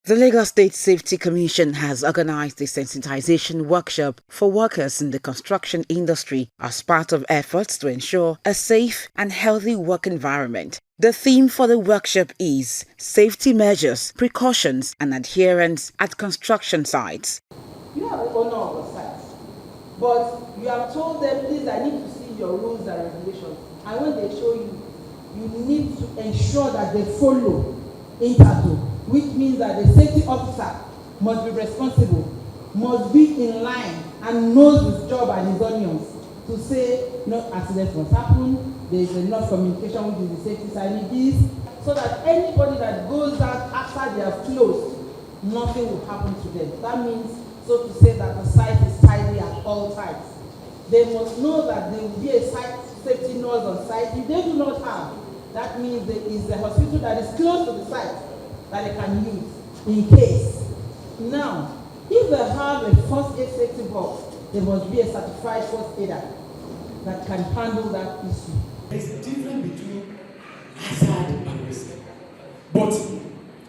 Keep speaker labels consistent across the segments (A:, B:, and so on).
A: The Lagos State Safety Commission has organized a sensitization workshop for workers in the construction industry as part of efforts to ensure a safe and healthy work environment. The theme for the workshop is safety measures, precautions, and adherence at construction sites.
B: You are the owner of the site, but you have told them, please, I need to see your rules and regulations. And when they show you, you need to ensure that they follow interto, which means that the safety officer must be responsible, must be in line and knows his job and his onions to say no accident must happen, there is enough communication with the safety signages, so that anybody that goes out after they have closed, nothing will happen to them. That means, so to say, that the site is tidy at all times. They must know that there will be a site safety nurse on site. If they do not have, that means there is a hospital that is close to the site that they can use in case. Now, if they have a first aid safety box, there must be a certified first aider that can handle that issue.
C: There's a difference between hazard and risk. But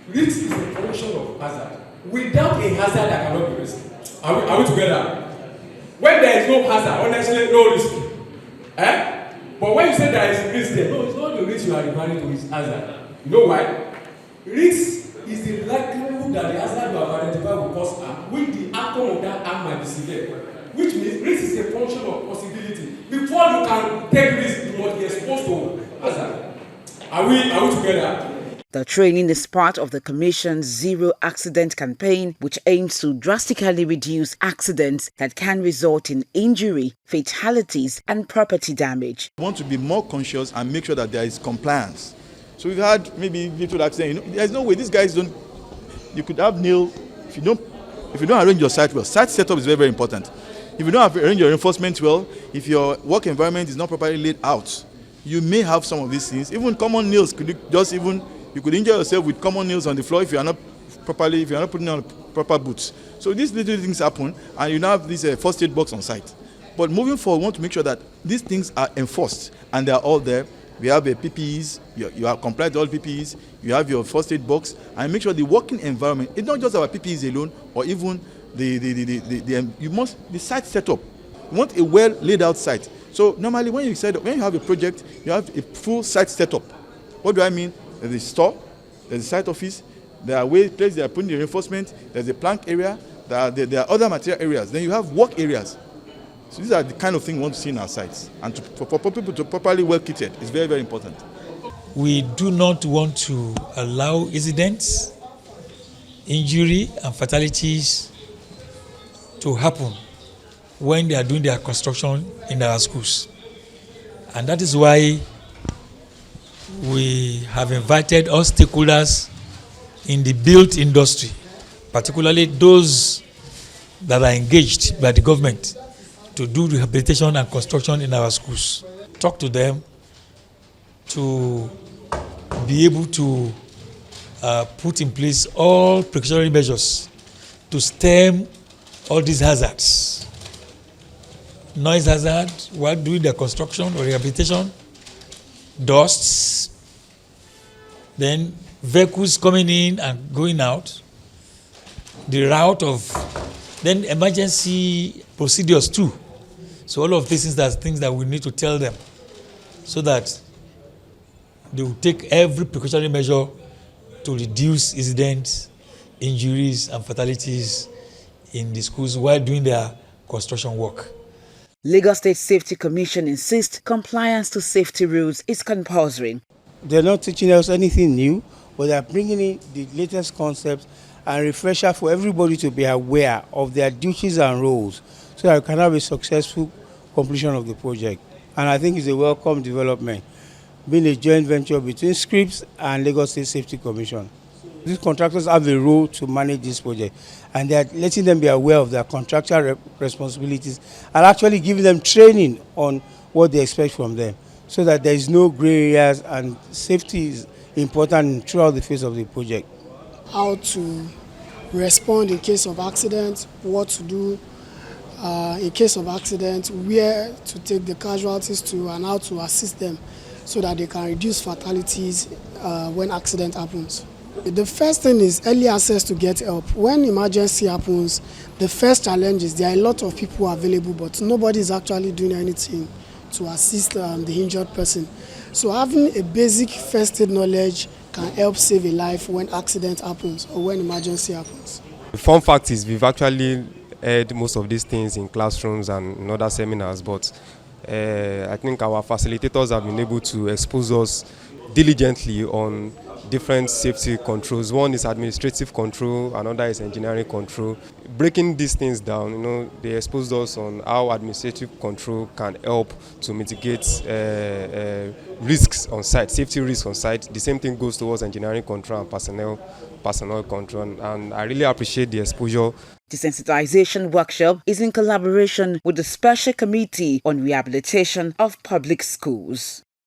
C: risk is a function of hazard. Without a hazard, there cannot be risk. Are we together? When there is no hazard, honestly, no risk. But when you say there is risk there, no, it's not the risk you are referring to, it's hazard. You know why? Risk is the likelihood that the hazard you have identified will cause harm, which the outcome of that harm might be severe. Which means risk is a function of possibility. Before you can take risk, you must be exposed to hazard. Are we together?
A: The training is part of the Commission's Zero Accident campaign, which aims to drastically reduce accidents that can result in injury, fatalities, and property damage.
D: We want to be more conscious and make sure that there is compliance. So we've had maybe little accident. There's no way these guys don't. You could have nil if you don't arrange your site well. Site setup is very, very important. If you don't arrange your reinforcement well, if your work environment is not properly laid out, you may have some of these things. Even common nails you could injure yourself with common nails on the floor if you are not putting on proper boots. So these little things happen, and you now have this first aid box on site. But moving forward, we want to make sure that these things are enforced and they are all there. We have PPEs, you are compliant with all PPEs, you have your first aid box, and make sure the working environment, it's not just about PPEs alone, or even the site setup. You want a well laid out site. So normally when you have a project, you have a full site setup. What do I mean? There's a store, there's a site office, there are places they are putting the reinforcement, there's a plank area, there are other material areas. Then you have work areas. So these are the kind of things we want to see in our sites. And for people to properly well kitted is very, very important.
E: We do not want to allow incidents, injury, and fatalities to happen when they are doing their construction in our schools. And that is why we have invited all stakeholders in the built industry, particularly those that are engaged by the government to do rehabilitation and construction in our schools. Talk to them to be able to put in place all precautionary measures to stem all these hazards. Noise hazard while doing their construction or rehabilitation, dusts, then vehicles coming in and going out, the route of, then emergency procedures too. So all of these are things that we need to tell them so that they will take every precautionary measure to reduce incidents, injuries, and fatalities in the schools while doing their construction work.
A: Lagos State Safety Commission insists compliance to safety rules is compulsory.
F: They're not teaching us anything new, but they're bringing in the latest concepts and refresher for everybody to be aware of their duties and roles so that we can have a successful completion of the project. And I think it's a welcome development, being a joint venture between Scrps and Lagos State Safety Commission. These contractors have a role to manage this project, and they are letting them be aware of their contractual responsibilities and actually giving them training on what they expect from them so that there is no gray areas and safety is important throughout the phase of the project.
G: How to respond in case of accident, what to do in case of accident, where to take the casualties to, and how to assist them so that they can reduce fatalities when accident happens. The first thing is early access to get help. When emergency happens, the first challenge is there are a lot of people available, but nobody is actually doing anything to assist the injured person. So having a basic first aid knowledge can help save a life when accident happens or when emergency happens.
H: The fun fact is we've actually heard most of these things in classrooms and in other seminars, but I think our facilitators have been able to expose us diligently on different safety controls. One is administrative control, another is engineering control. Breaking these things down, they exposed us on how administrative control can help to mitigate risks on site, safety risks on site. The same thing goes towards engineering control and personnel control, and I really appreciate the exposure.
A: The sensitization workshop is in collaboration with the Special Committee on Rehabilitation of Public Schools.